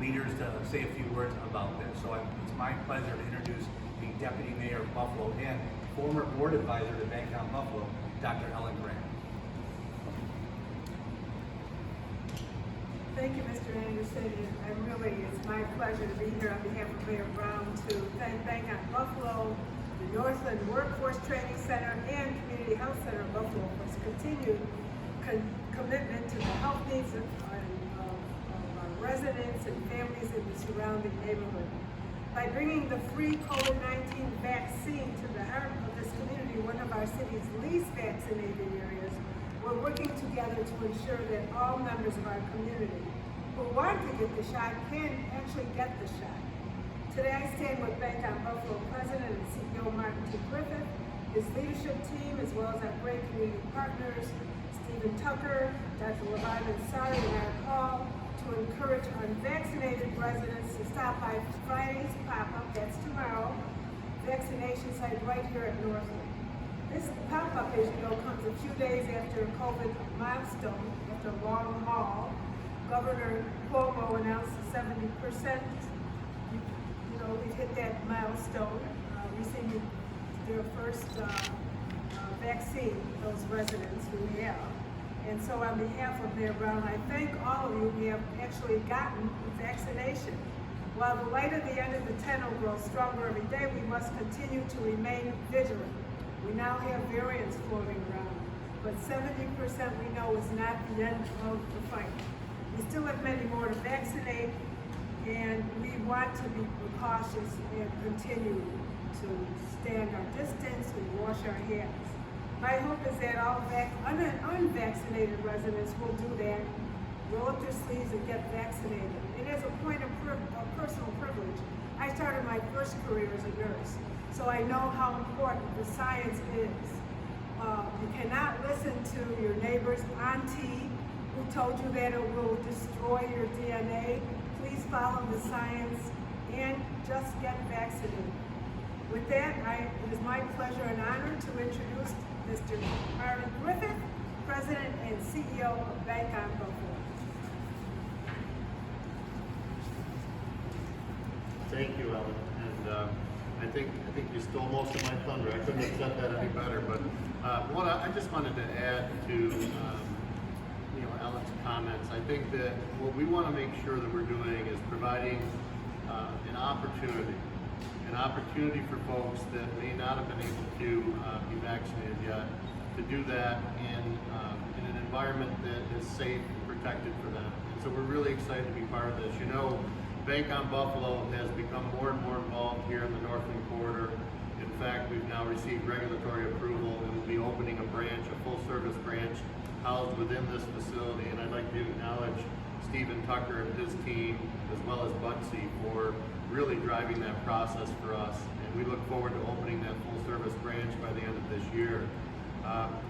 leaders to say a few words about this. So it's my pleasure to introduce the Deputy Mayor of Buffalo and former board advisor to BankOnBuffalo, Dr. Ellen Grant. Thank you, Mr. Anderson. It's my pleasure to be here on behalf of Mayor Brown to thank BankOnBuffalo, the Northland Workforce Training Center, and Community Health Center of Buffalo for its continued commitment to the health needs of our residents and families in the surrounding neighborhood. By bringing the free COVID-19 vaccine to the heart of this community, one of our city's least vaccinated areas, we're working together to ensure that all members of our community who want to get the shot can actually get the shot. Today I stand with BankOnBuffalo President and CEO Martin T. Griffith, his leadership team, as well as our great community partners, Stephen Tucker, Dr. Levine Ansari, and Eric Hall, to encourage unvaccinated residents to stop by Friday's Pop-Up, that's tomorrow, vaccination site right here at Northland. This Pop-Up, as you know, comes a few days after a COVID milestone, after a long haul. Governor Cuomo announced 70%. We've hit that milestone, receiving their first vaccine, those residents who have. And so on behalf of Mayor Brown, I thank all of you who have actually gotten the vaccination. While the light at the end of the tunnel grows stronger every day, we must continue to remain vigilant. We now have variants floating around, but 70% we know is not the end of the fight. We still have many more to vaccinate, and we want to be cautious and continue to stand our distance and wash our hands. My hope is that all unvaccinated residents will do that, roll up their sleeves and get vaccinated. And as a point of personal privilege, I started my first career as a nurse, so I know how important the science is. You cannot listen to your neighbor's auntie who told you that it will destroy your DNA. Please follow the science and just get vaccinated. With that, it is my pleasure and honor to introduce Mr. Martin Griffith, President and CEO of BankOnBuffalo. Thank you, Ellen. And I think you stole most of my thunder. I couldn't have said that any better. But I just wanted to add to Ellen's comments. I think that what we want to make sure that we're doing is providing an opportunity for folks that may not have been able to be vaccinated yet to do that in an environment that is safe and protected for them. And so we're really excited to be part of this. BankOnBuffalo has become more and more involved here in the Northland corridor. In fact, we've now received regulatory approval and will be opening a branch, a full-service branch, housed within this facility. And I'd like to acknowledge Stephen Tucker and his team, as well as Butsy, for really driving that process for us. And we look forward to opening that full-service branch by the end of this year.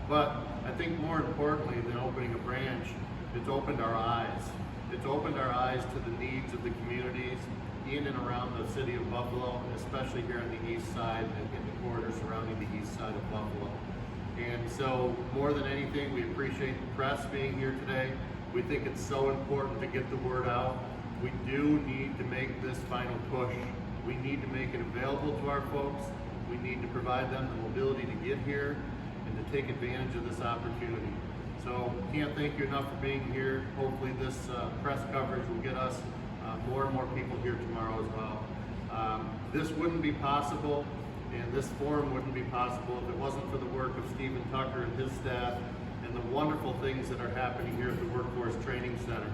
But I think more importantly than opening a branch, it's opened our eyes. It's opened our eyes to the needs of the communities in and around the city of Buffalo, especially here on the east side and in the corridor surrounding the east side of Buffalo. And so more than anything, we appreciate the press being here today. We think it's so important to get the word out. We do need to make this final push. We need to make it available to our folks. We need to provide them the mobility to get here and to take advantage of this opportunity. So can't thank you enough for being here. Hopefully this press coverage will get us more and more people here tomorrow as well. This wouldn't be possible, and this forum wouldn't be possible if it wasn't for the work of Stephen Tucker and his staff and the wonderful things that are happening here at the Workforce Training Center.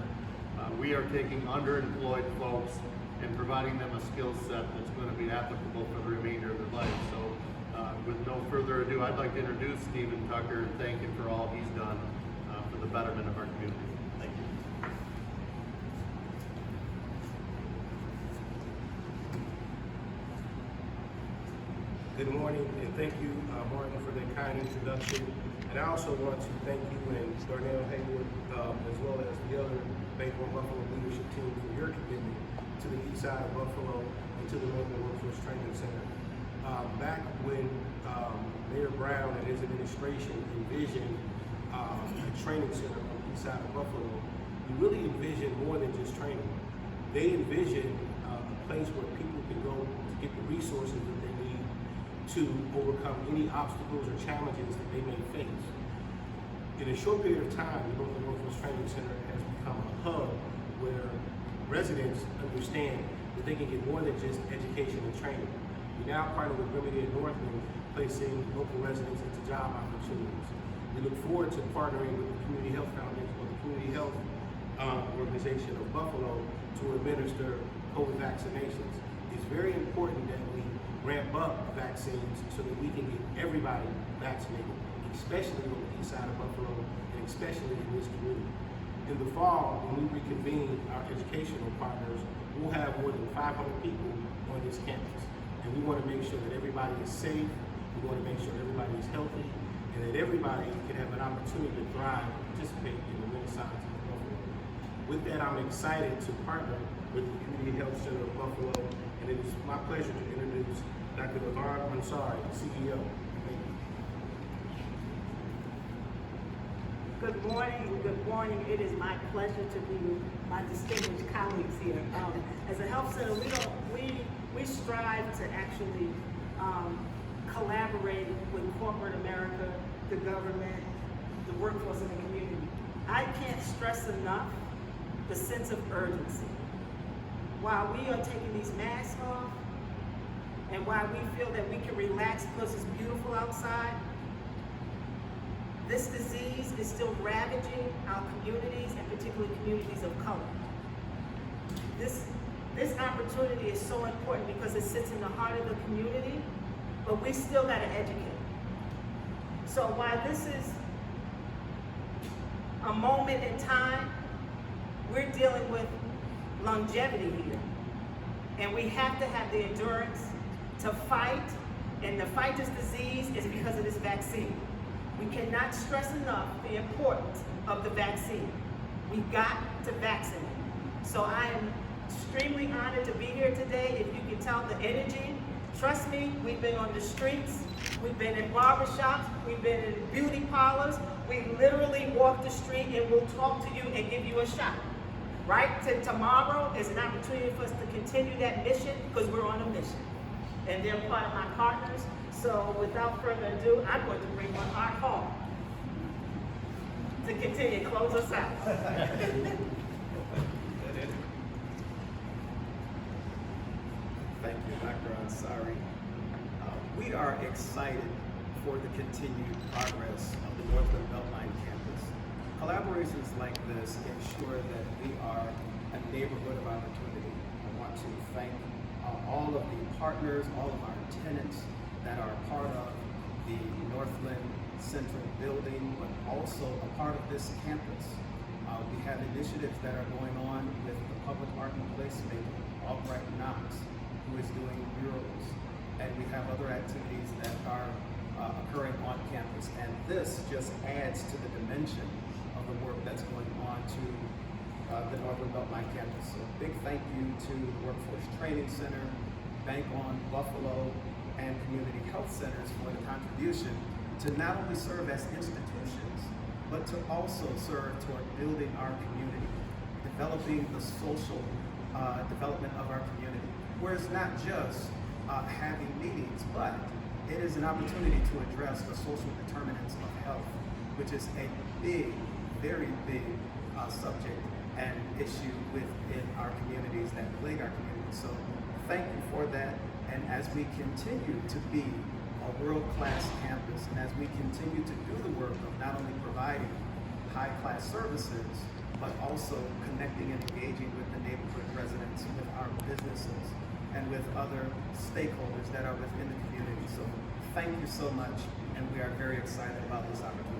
We are taking underemployed folks and providing them a skill set that's going to be applicable for the remainder of their life. So with no further ado, I'd like to introduce Stephen Tucker and thank him for all he's done for the betterment of our community. Thank you. Good morning, and thank you, Martin, for that kind introduction. And I also want to thank you and Darnell Haywood, as well as the other BankOnBuffalo leadership team for your commitment to the east side of Buffalo and to the Northland Workforce Training Center. Back when Mayor Brown and his administration envisioned a training center on the east side of Buffalo, we really envisioned more than just training. they envision a place where people can go to get the resources that they need to overcome any obstacles or challenges that they may face. In a short period of time, the Northland Workforce Training Center has become a hub where residents understand that they can get more than just education and training. We now partner with Remedy and Northland, placing local residents into job opportunities. We look forward to partnering with the Community Health Foundation or the Community Health Organization of Buffalo to administer COVID vaccinations. It's very important that we ramp up vaccines so that we can get everybody vaccinated, especially on the east side of Buffalo and especially in this community. In the fall, when we reconvene our educational partners, we'll have more than 500 people on this campus. And we want to make sure that everybody is safe, we want to make sure everybody is healthy, and that everybody can have an opportunity to thrive and participate in the Renaissance of Buffalo. With that, I'm excited to partner with the Community Health Center of Buffalo, and it is my pleasure to introduce Dr. Navar Ansari, CEO. Thank you. Good morning, good morning. It is my pleasure to be with my distinguished colleagues here. As a health center, we strive to actually collaborate with corporate America, the government, the workforce, and the community. I can't stress enough the sense of urgency. While we are taking these masks off, and while we feel that we can relax because it's beautiful outside, this disease is still ravaging our communities, and particularly communities of color. This opportunity is so important because it sits in the heart of the community, but we still got to educate. So while this is a moment in time, we're dealing with longevity here. And we have to have the endurance to fight, and to fight this disease is because of this vaccine. We cannot stress enough the importance of the vaccine. We've got to vaccinate. So I am extremely honored to be here today. If you can tell the energy, trust me, we've been on the streets, we've been in barbershops, we've been in beauty parlors. We literally walk the street and we'll talk to you and give you a shot. Right? Tomorrow is an opportunity for us to continue that mission because we're on a mission. And they're part of my partners. So without further ado, I'm going to bring on our call to continue, close us out. Thank you, Dr. Ansari. We are excited for the continued progress of the Northland Beltline campus. Collaborations like this ensure that we are a neighborhood of opportunity. I want to thank all of the partners, all of our tenants that are part of the Northland Central building, but also a part of this campus. We have initiatives that are going on with the public art and placemaker, Albright Knox, who is doing murals, and we have other activities that are occurring on campus. And this just adds to the dimension of the work that's going on to the Northland Beltline campus. So big thank you to the Workforce Training Center, BankOnBuffalo, and Community Health Centers for the contribution to not only serve as institutions, but to also serve toward building our community, developing the social development of our community, where it's not just having meetings, but it is an opportunity to address the social determinants of health, which is a big, very big subject and issue within our communities that plague our communities. So thank you for that. And as we continue to be a world-class campus, and as we continue to do the work of not only providing high-class services, but also connecting and engaging with the neighborhood residents, with our businesses, and with other stakeholders that are within the community. So thank you so much, and we are very excited about this opportunity.